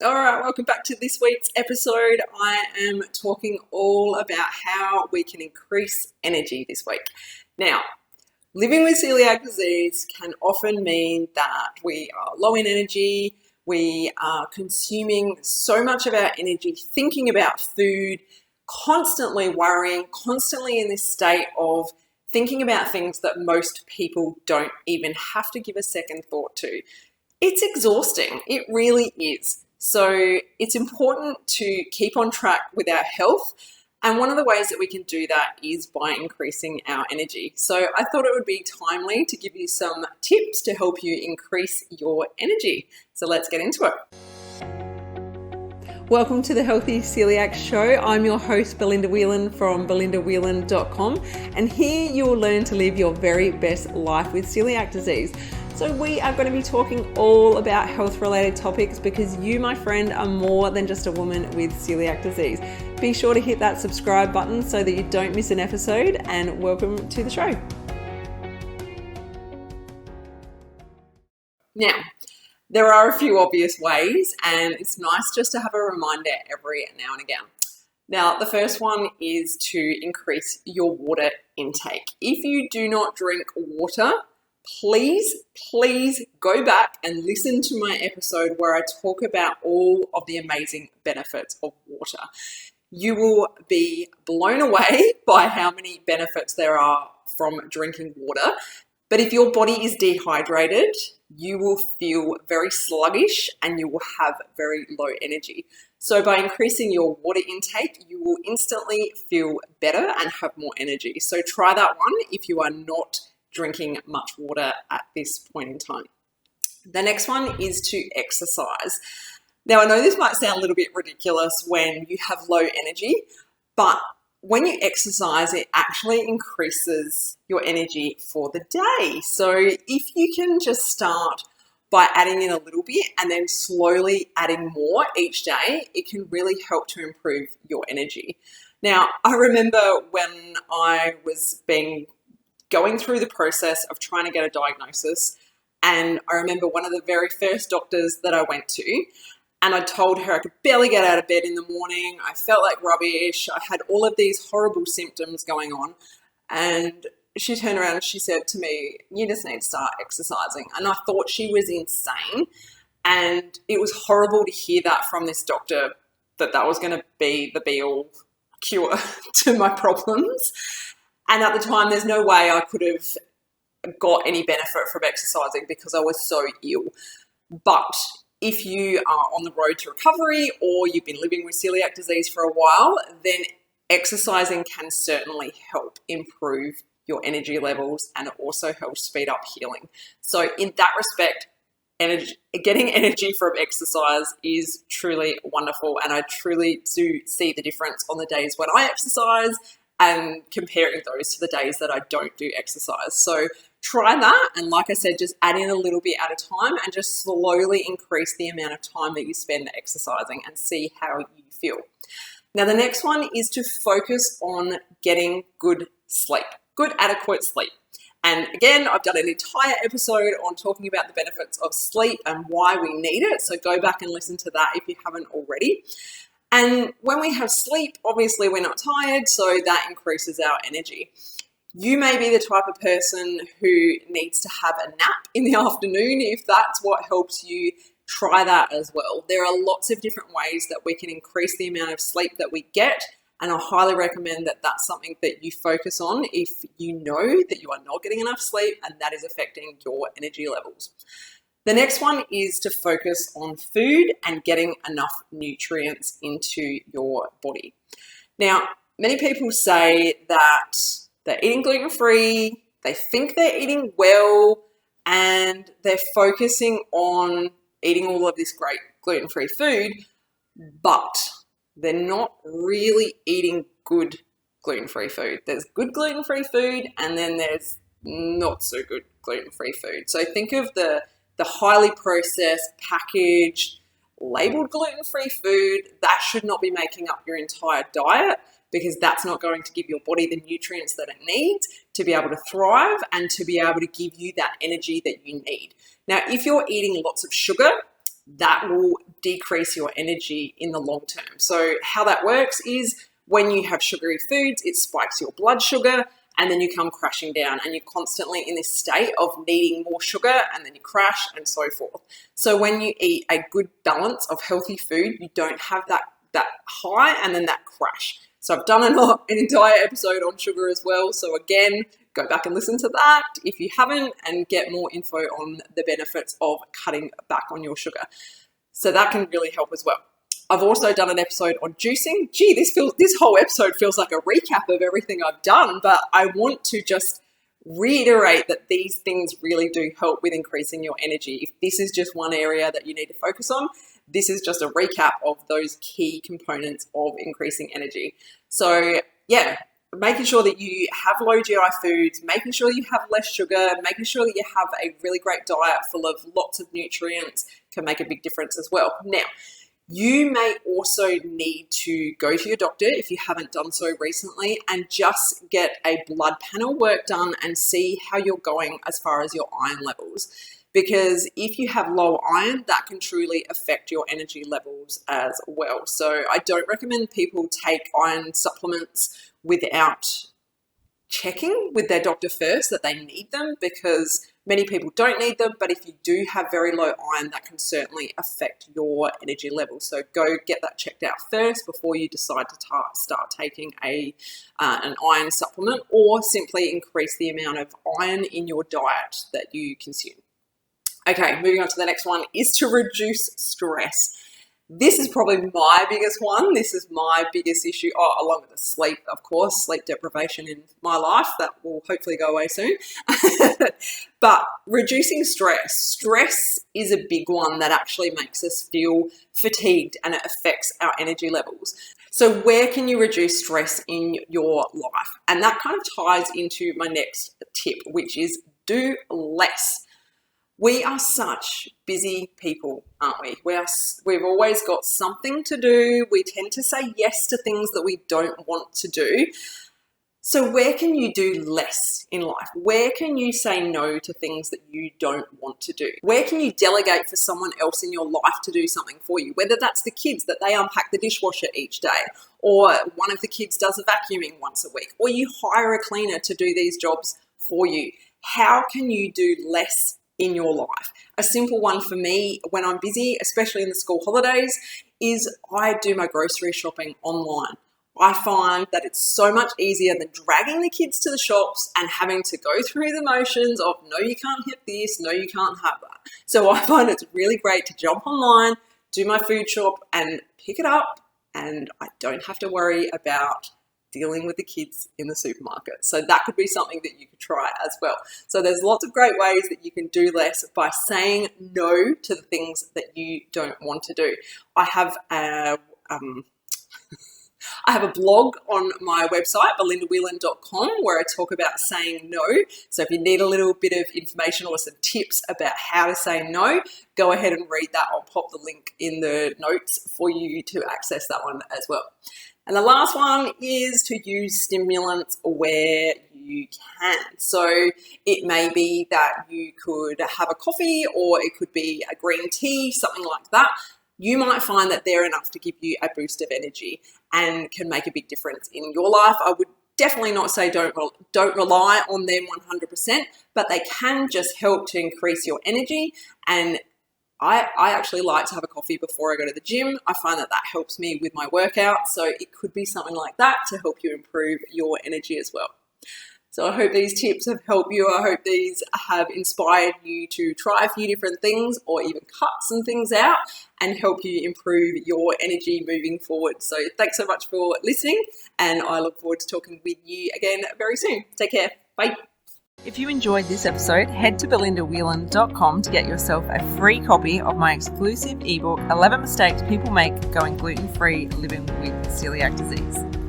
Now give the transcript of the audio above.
All right, welcome back to this week's episode. I am talking all about how we can increase energy this week. Now, living with celiac disease can often mean that we are low in energy, we are consuming so much of our energy thinking about food, constantly worrying, constantly in this state of thinking about things that most people don't even have to give a second thought to. It's exhausting. It really is. So it's important to keep on track with our health. And one of the ways that we can do that is by increasing our energy. So I thought it would be timely to give you some tips to help you increase your energy. So let's get into it. Welcome to the Healthy Celiac Show. I'm your host, Belinda Whelan from belindawhelan.com. And here you will learn to live your very best life with celiac disease. So we are going to be talking all about health-related topics because you, my friend, are more than just a woman with celiac disease. Be sure to hit that subscribe button so that you don't miss an episode, and welcome to the show. Now, there are a few obvious ways, and it's nice just to have a reminder every now and again. Now, the first one is to increase your water intake. If you do not drink water, please go back and listen to my episode where I talk about all of the amazing benefits of water. You will be blown away by how many benefits there are from drinking water. But if your body is dehydrated, you will feel very sluggish and you will have very low energy. So by increasing your water intake, you will instantly feel better and have more energy. So try that one if you are not drinking much water at this point in time. The next one is to exercise. Now, I know this might sound a little bit ridiculous when you have low energy, but when you exercise, it actually increases your energy for the day. So if you can just start by adding in a little bit and then slowly adding more each day, it can really help to improve your energy. Now, I remember when I was going through the process of trying to get a diagnosis. And I remember one of the very first doctors that I went to, and I told her I could barely get out of bed in the morning. I felt like rubbish. I had all of these horrible symptoms going on. And she turned around and she said to me, "You just need to start exercising." And I thought she was insane. And it was horrible to hear that from this doctor, that was going to be the be-all cure to my problems. And at the time, there's no way I could have got any benefit from exercising because I was so ill. But if you are on the road to recovery or you've been living with celiac disease for a while, then exercising can certainly help improve your energy levels, and it also helps speed up healing. So in that respect, getting energy from exercise is truly wonderful, and I truly do see the difference on the days when I exercise and comparing those to the days that I don't do exercise. So try that. And like I said, just add in a little bit at a time and just slowly increase the amount of time that you spend exercising and see how you feel. Now, the next one is to focus on getting good sleep, good adequate sleep. And again, I've done an entire episode on talking about the benefits of sleep and why we need it. So go back and listen to that if you haven't already. And when we have sleep, obviously we're not tired, so that increases our energy. You may be the type of person who needs to have a nap in the afternoon. If that's what helps you, try that as well. There are lots of different ways that we can increase the amount of sleep that we get, and I highly recommend that that's something that you focus on if you know that you are not getting enough sleep and that is affecting your energy levels. The next one is to focus on food and getting enough nutrients into your body. Now, many people say that they're eating gluten-free, they think they're eating well, and they're focusing on eating all of this great gluten-free food, but they're not really eating good gluten-free food. There's good gluten-free food, and then there's not so good gluten-free food. So think of the highly processed, packaged, labeled gluten-free food. That should not be making up your entire diet, because that's not going to give your body the nutrients that it needs to be able to thrive and to be able to give you that energy that you need. Now, if you're eating lots of sugar, that will decrease your energy in the long term. So how that works is when you have sugary foods, it spikes your blood sugar, and then you come crashing down, and you're constantly in this state of needing more sugar, and then you crash and so forth. So when you eat a good balance of healthy food, you don't have that high and then that crash. So I've done an entire episode on sugar as well. So again, go back and listen to that if you haven't, and get more info on the benefits of cutting back on your sugar. So that can really help as well. I've also done an episode on juicing. Gee, this whole episode feels like a recap of everything I've done, but I want to just reiterate that these things really do help with increasing your energy. If this is just one area that you need to focus on, this is just a recap of those key components of increasing energy. So yeah, making sure that you have low GI foods, making sure you have less sugar, making sure that you have a really great diet full of lots of nutrients can make a big difference as well. Now, you may also need to go to your doctor if you haven't done so recently and just get a blood panel work done and see how you're going as far as your iron levels. Because if you have low iron, that can truly affect your energy levels as well. So I don't recommend people take iron supplements without checking with their doctor first that they need them, because many people don't need them, but if you do have very low iron, that can certainly affect your energy levels. So go get that checked out first before you decide to start taking an iron supplement, or simply increase the amount of iron in your diet that you consume. Okay, moving on to the next one is to reduce stress. This is probably my biggest one. This is my biggest issue, along with the sleep, of course, sleep deprivation in my life. That will hopefully go away soon. But reducing stress. Stress is a big one that actually makes us feel fatigued, and it affects our energy levels. So where can you reduce stress in your life? And that kind of ties into my next tip, which is do less. We are such busy people, aren't we? We've always got something to do. We tend to say yes to things that we don't want to do. So where can you do less in life? Where can you say no to things that you don't want to do? Where can you delegate for someone else in your life to do something for you? Whether that's the kids, that they unpack the dishwasher each day, or one of the kids does a vacuuming once a week, or you hire a cleaner to do these jobs for you. How can you do less in your life? A simple one for me when I'm busy, especially in the school holidays, is I do my grocery shopping online. I find that it's so much easier than dragging the kids to the shops and having to go through the motions of, no, you can't have this, no, you can't have that. So I find it's really great to jump online, do my food shop and pick it up, and I don't have to worry about dealing with the kids in the supermarket. So that could be something that you could try as well. So there's lots of great ways that you can do less by saying no to the things that you don't want to do. I have a blog on my website, belindawhelan.com, where I talk about saying no. So if you need a little bit of information or some tips about how to say no, go ahead and read that. I'll pop the link in the notes for you to access that one as well. And the last one is to use stimulants where you can. So it may be that you could have a coffee, or it could be a green tea, something like that. You might find that they're enough to give you a boost of energy and can make a big difference in your life. I would definitely not say don't rely on them 100%, but they can just help to increase your energy. And I actually like to have a coffee before I go to the gym. I find that helps me with my workout. So it could be something like that to help you improve your energy as well. So I hope these tips have helped you. I hope these have inspired you to try a few different things, or even cut some things out, and help you improve your energy moving forward. So thanks so much for listening, and I look forward to talking with you again very soon. Take care. Bye. If you enjoyed this episode, head to belindawhelan.com to get yourself a free copy of my exclusive ebook, 11 Mistakes People Make Going Gluten-Free Living with Celiac Disease.